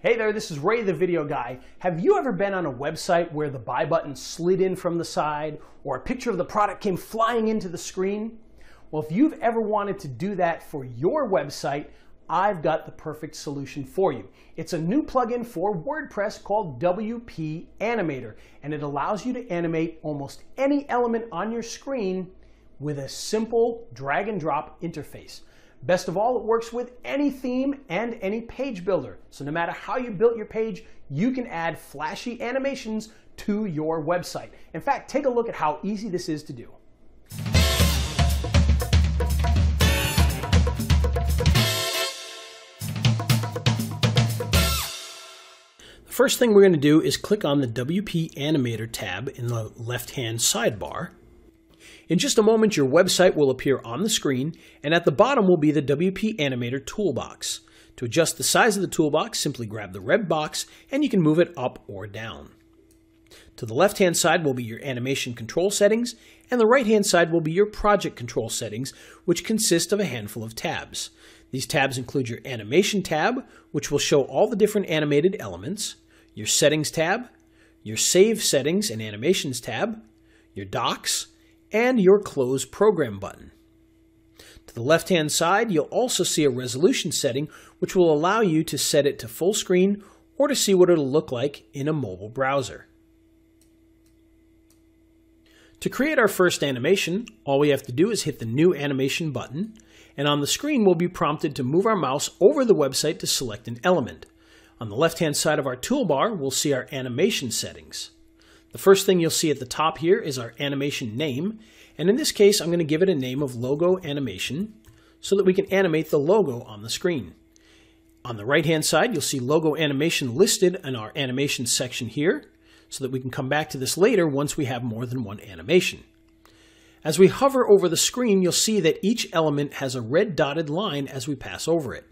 Hey there, this is Ray the Video Guy. Have you ever been on a website where the buy button slid in from the side or a picture of the product came flying into the screen? Well, if you've ever wanted to do that for your website, I've got the perfect solution for you. It's a new plugin for WordPress called WP Animator, and it allows you to animate almost any element on your screen with a simple drag and drop interface. Best of all, it works with any theme and any page builder. So no matter how you built your page, you can add flashy animations to your website. In fact, take a look at how easy this is to do. The first thing we're going to do is click on the WP Animator tab in the left-hand sidebar. In just a moment, your website will appear on the screen, and at the bottom will be the WP Animator toolbox. To adjust the size of the toolbox, simply grab the red box and you can move it up or down. To the left-hand side will be your animation control settings, and the right-hand side will be your project control settings, which consist of a handful of tabs. These tabs include your Animation tab, which will show all the different animated elements, your Settings tab, your Save Settings and Animations tab, your Docs, and your Close Program button. To the left-hand side, you'll also see a resolution setting, which will allow you to set it to full screen or to see what it'll look like in a mobile browser. To create our first animation, all we have to do is hit the New Animation button, and on the screen we'll be prompted to move our mouse over the website to select an element. On the left-hand side of our toolbar, we'll see our animation settings. The first thing you'll see at the top here is our animation name, and in this case I'm going to give it a name of Logo Animation so that we can animate the logo on the screen. On the right hand side you'll see Logo Animation listed in our animation section here so that we can come back to this later once we have more than one animation. As we hover over the screen, you'll see that each element has a red dotted line as we pass over it.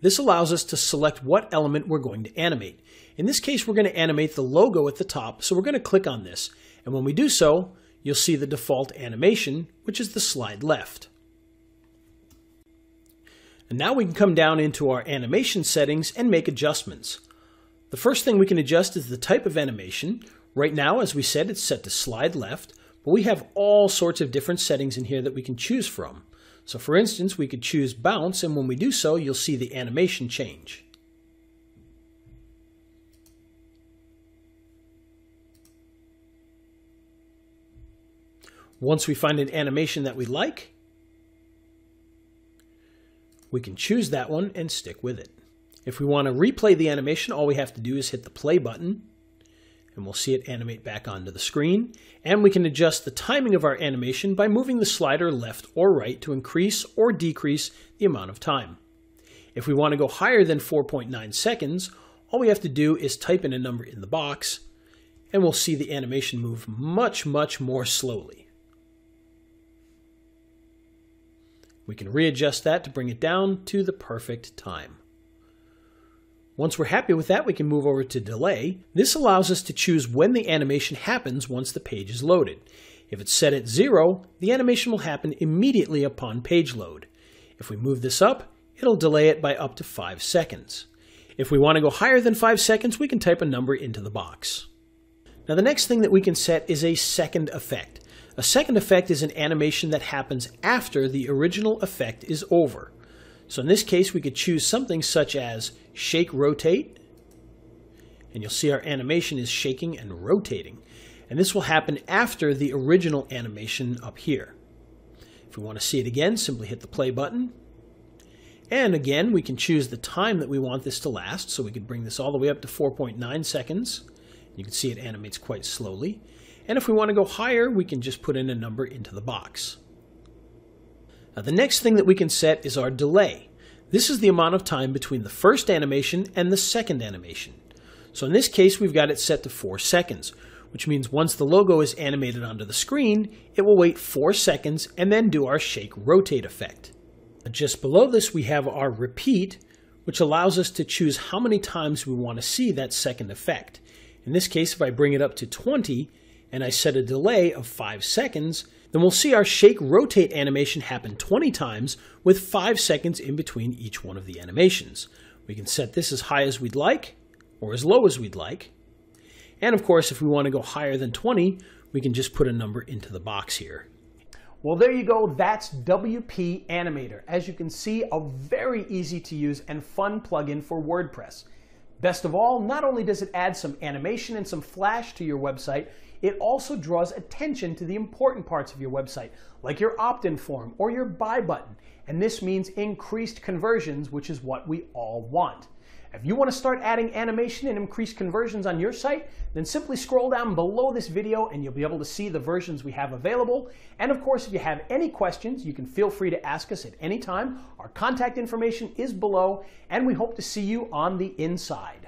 This allows us to select what element we're going to animate. In this case, we're going to animate the logo at the top, so we're going to click on this. And when we do so, you'll see the default animation, which is the slide left. And now we can come down into our animation settings and make adjustments. The first thing we can adjust is the type of animation. Right now, as we said, it's set to slide left, but we have all sorts of different settings in here that we can choose from. So for instance, we could choose bounce, and when we do so, you'll see the animation change. Once we find an animation that we like, we can choose that one and stick with it. If we want to replay the animation, all we have to do is hit the play button, and we'll see it animate back onto the screen. And we can adjust the timing of our animation by moving the slider left or right to increase or decrease the amount of time. If we want to go higher than 4.9 seconds, all we have to do is type in a number in the box, and we'll see the animation move much more slowly. We can readjust that to bring it down to the perfect time. Once we're happy with that, we can move over to delay. This allows us to choose when the animation happens once the page is loaded. If it's set at 0, the animation will happen immediately upon page load. If we move this up, it'll delay it by up to 5 seconds. If we want to go higher than 5 seconds, we can type a number into the box. Now the next thing that we can set is a second effect. A second effect is an animation that happens after the original effect is over. So in this case, we could choose something such as Shake Rotate, and you'll see our animation is shaking and rotating. And this will happen after the original animation up here. If we want to see it again, simply hit the play button. And again, we can choose the time that we want this to last, so we could bring this all the way up to 4.9 seconds. You can see it animates quite slowly. And if we want to go higher, we can just put in a number into the box. Now, the next thing that we can set is our delay. This is the amount of time between the first animation and the second animation. So in this case, we've got it set to 4 seconds, which means once the logo is animated onto the screen, it will wait 4 seconds and then do our Shake Rotate effect. Just below this, we have our repeat, which allows us to choose how many times we want to see that second effect. In this case, if I bring it up to 20, and I set a delay of 5 seconds, then we'll see our Shake Rotate animation happen 20 times with 5 seconds in between each one of the animations. We can set this as high as we'd like, or as low as we'd like. And of course, if we want to go higher than 20, we can just put a number into the box here. Well, there you go. That's WP Animator. As you can see, a very easy to use and fun plugin for WordPress. Best of all, not only does it add some animation and some flash to your website, it also draws attention to the important parts of your website, like your opt-in form or your buy button. And this means increased conversions, which is what we all want. If you want to start adding animation and increase conversions on your site, then simply scroll down below this video and you'll be able to see the versions we have available. And of course, if you have any questions, you can feel free to ask us at any time. Our contact information is below, and we hope to see you on the inside.